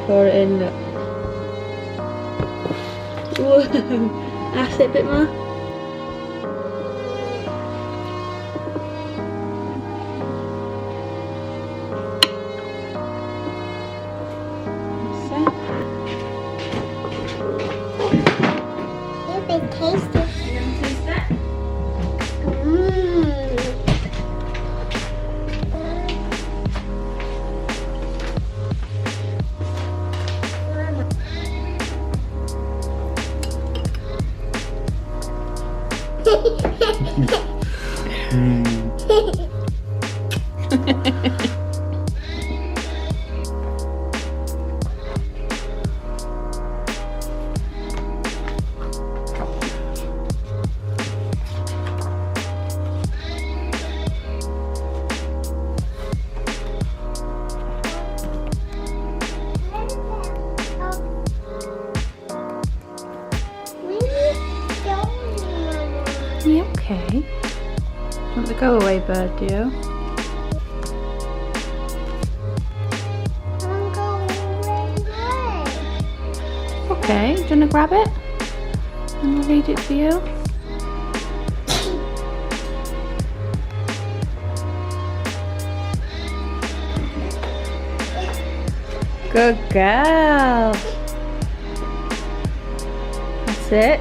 pour it in. Look. Whoa, that's it a bit more. Tasty. You gonna taste it? You okay? You want the go away bird, do you? Okay, do you want to grab it? And I'll read it for you. Good girl. That's it.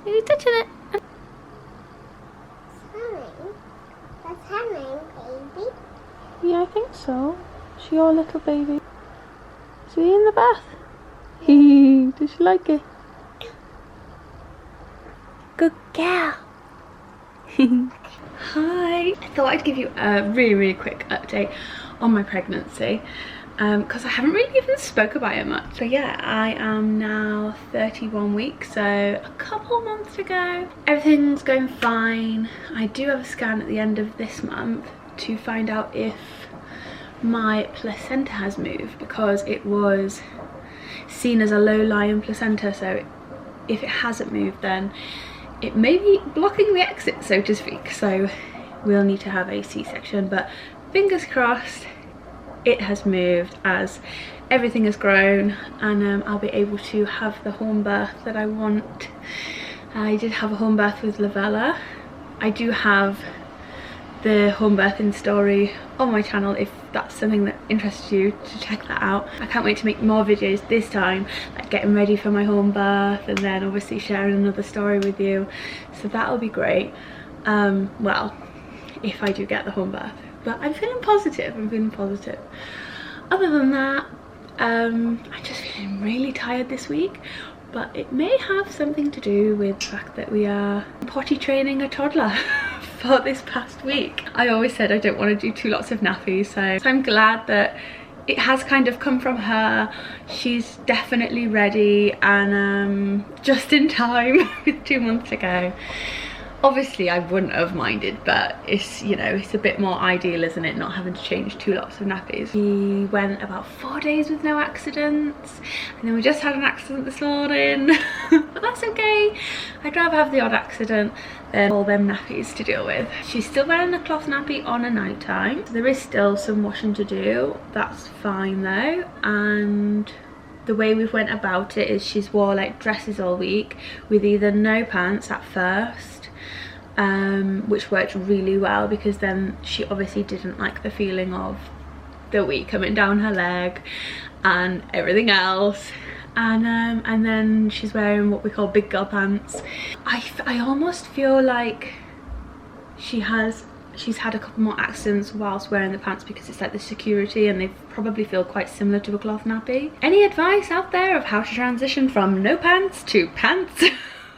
Are you touching it? That's Hannah, baby. Yeah, I think so. She your little baby. Is he in the bath? Does she like it? Good girl. Hi. I thought I'd give you a really quick update on my pregnancy. Because I haven't really even spoke about it much. So yeah, I am now 31 weeks, so a couple months to go. Everything's going fine. I do have a scan at the end of this month to find out if my placenta has moved, because it was seen as a low-lying placenta, so if it hasn't moved then it may be blocking the exit, so to speak, so we'll need to have a C-section, but fingers crossed it has moved as everything has grown, and I'll be able to have the home birth that I want. I did have a home birth with Lavella. I do have the home birthing story on my channel if that's something that interests you, to check that out. I can't wait to make more videos this time, like getting ready for my home birth, and then obviously sharing another story with you, so that'll be great. Well, if I do get the home birth. But I'm feeling positive, Other than that, I'm just feeling really tired this week, but it may have something to do with the fact that we are potty training a toddler for this past week. I always said I don't want to do 2 lots of nappies, so I'm glad that it has kind of come from her. She's definitely ready, and just in time with 2 months to go. Obviously I wouldn't have minded, but it's, you know, it's a bit more ideal, isn't it, not having to change 2 lots of nappies. We went about 4 days with no accidents, and then we just had an accident this morning. But that's okay. I'd rather have the odd accident than all them nappies to deal with. She's still wearing a cloth nappy on a night time. There is still some washing to do. That's fine though, and the way we've went about it is she's wore like dresses all week with either no pants at first, which worked really well, because then she obviously didn't like the feeling of the wee coming down her leg and everything else, and then she's wearing what we call big girl pants. I almost feel like she's had a couple more accidents whilst wearing the pants, because it's like the security, and they probably feel quite similar to a cloth nappy. Any advice out there of how to transition from no pants to pants?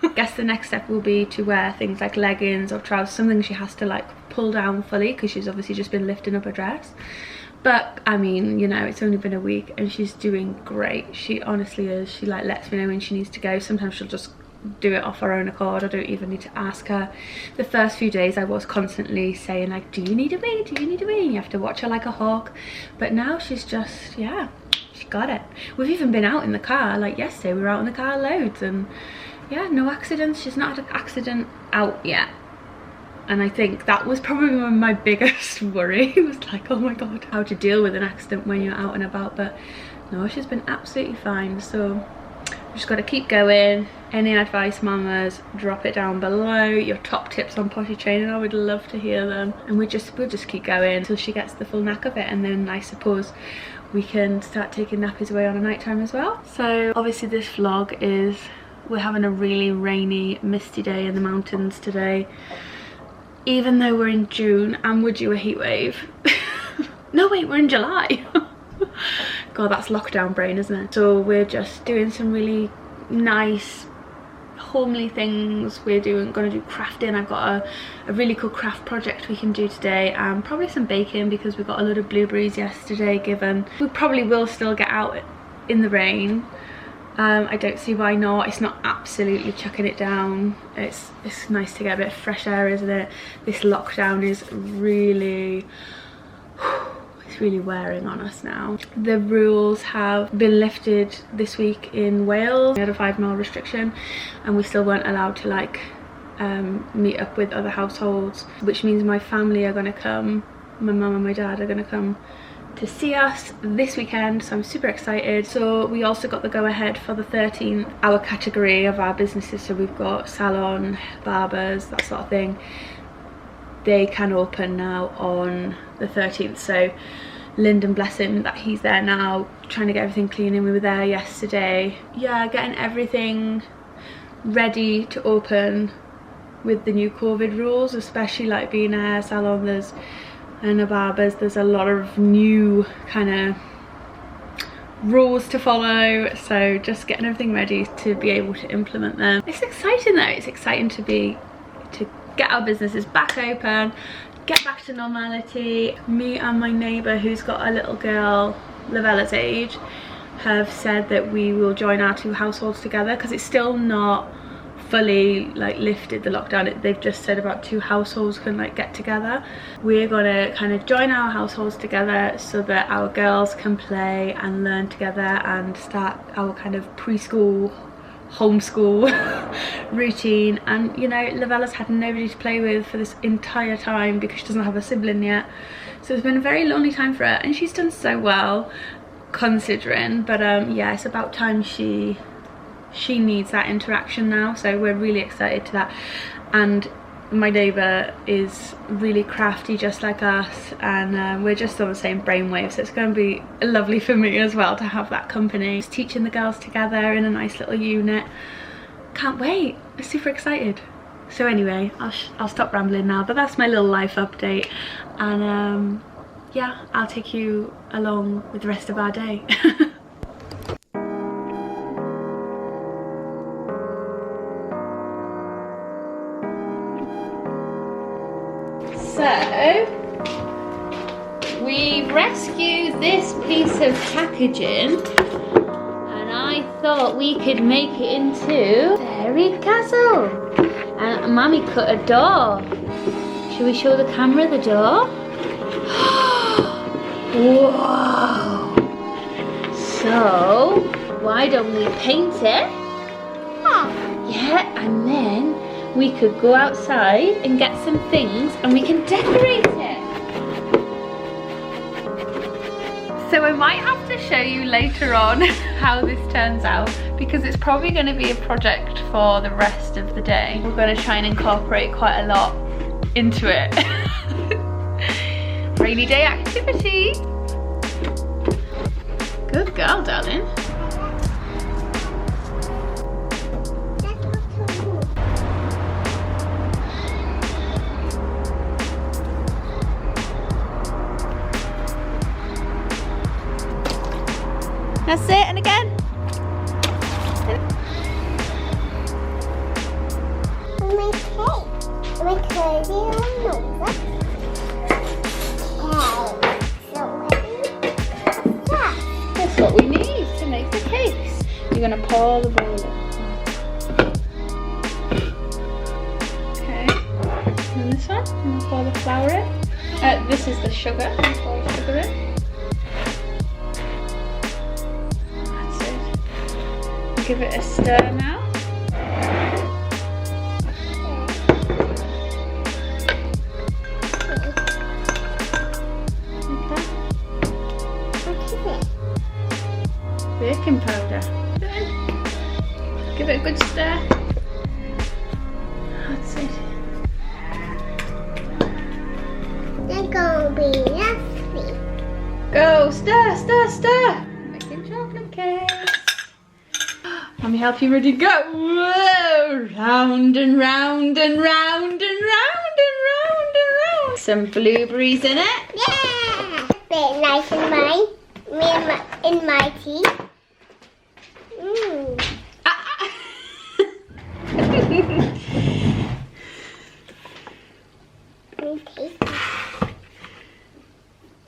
I guess the next step will be to wear things like leggings or trousers, something she has to like pull down fully, because she's obviously just been lifting up a dress. But I mean, you know, it's only been a week and she's doing great. She honestly is. She like lets me know when she needs to go. Sometimes she'll just do it off her own accord. I don't even need to ask her. The first few days I was constantly saying like, do you need a wee? Do you need a wee? And you have to watch her like a hawk. But now she's just, yeah, she got it. We've even been out in the car. Like yesterday we were out in the car loads and yeah, no accidents. She's not had an accident out yet. And I think that was probably my biggest worry. It was like, oh my god, how to deal with an accident when you're out and about. But no, she's been absolutely fine. So we've just got to keep going. Any advice, mamas, drop it down below. Your top tips on potty training, I would love to hear them. And we'll just keep going until she gets the full knack of it. And then I suppose we can start taking nappies away on a night time as well. So obviously this vlog is, we're having a really rainy, misty day in the mountains today. Even though we're in June and we're due a heat wave. No wait, we're in July. God, that's lockdown brain, isn't it? So we're just doing some really nice homely things. We're gonna do crafting. I've got a really cool craft project we can do today, and probably some baking because we got a load of blueberries yesterday given. We probably will still get out in the rain. I don't see why not. It's not absolutely chucking it down. It's nice to get a bit of fresh air, isn't it? This lockdown is really, it's really wearing on us now. The rules have been lifted this week in Wales. We had a 5-mile restriction and we still weren't allowed to like meet up with other households, which means my family are going to come. My mum and my dad are going to come to see us this weekend, so I'm super excited. So we also got the go-ahead for the 13-hour category of our businesses. So we've got salon, barbers, that sort of thing. They can open now on the 13th. So Lyndon, bless him, that he's there now, trying to get everything clean, and we were there yesterday. Yeah, getting everything ready to open with the new COVID rules, especially like being a hair salon, and a barber's, there's a lot of new kind of rules to follow. So just getting everything ready to be able to implement them. It's exciting though. It's exciting to get our businesses back open, get back to normality. Me and my neighbour, who's got a little girl Lavella's age, have said that we will join our 2 households together because it's still not fully like lifted, the lockdown. They've just said about 2 households can like get together. We're gonna kind of join our households together so that our girls can play and learn together and start our kind of preschool homeschool routine. And you know, Lavella's had nobody to play with for this entire time because she doesn't have a sibling yet, so it's been a very lonely time for her, and she's done so well considering. But yeah, it's about time she needs that interaction now, so we're really excited to that. And my neighbour is really crafty just like us, and we're just on the same brainwave, so it's going to be lovely for me as well to have that company. Just teaching the girls together in a nice little unit. Can't wait, I'm super excited. So anyway, I'll stop rambling now, but that's my little life update, and yeah, I'll take you along with the rest of our day. So, we rescued this piece of packaging and I thought we could make it into Fairy Castle. And Mummy cut a door. Should we show the camera the door? Whoa! So, why don't we paint it? Yeah, and then we could go outside and get some things and we can decorate it. So I might have to show you later on how this turns out, because it's probably going to be a project for the rest of the day. We're going to try and incorporate quite a lot into it. Rainy day activity. Good girl, darling. That's it, and again. you're going to pour the bowl in. Okay, and this one, I'm going to pour the flour in. This is the sugar, I'm going to pour the sugar in. That's it. Give it a stir now. Baking powder. Give it a good stir. That's it. They're gonna be nasty. Go, stir, stir, stir. Making chocolate cakes. Let me help you, ready, go. Whoa, round and round and round and round and round and round. Some blueberries in it. Yeah! Bit nice in mine. In my teeth. Mmm.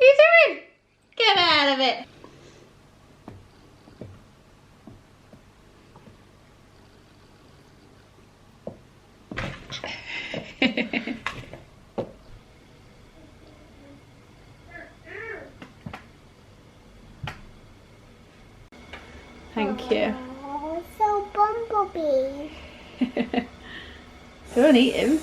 You doing? Get out of it. Thank you. Oh, so bumblebee. Go and eat him.